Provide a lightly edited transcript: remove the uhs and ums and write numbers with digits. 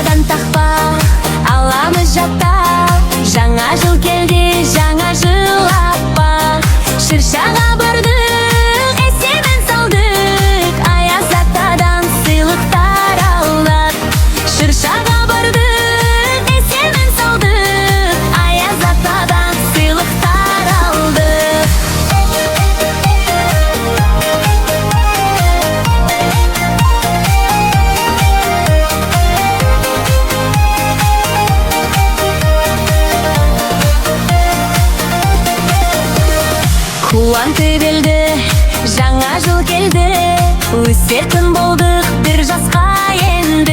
атадан тақпа аламыз жаттап. Жаңа жыл келді, жаңа жыл аппа. Шыршаға бардық, есебін салдық, аяз атадан сыйлықтар алдық. Шыршаға бардық, есебін салдық, аяз атадан сыйлықтар алдық. Қуанты белді, жаңа жыл келді, өсетін болдық, бір жасқа енді.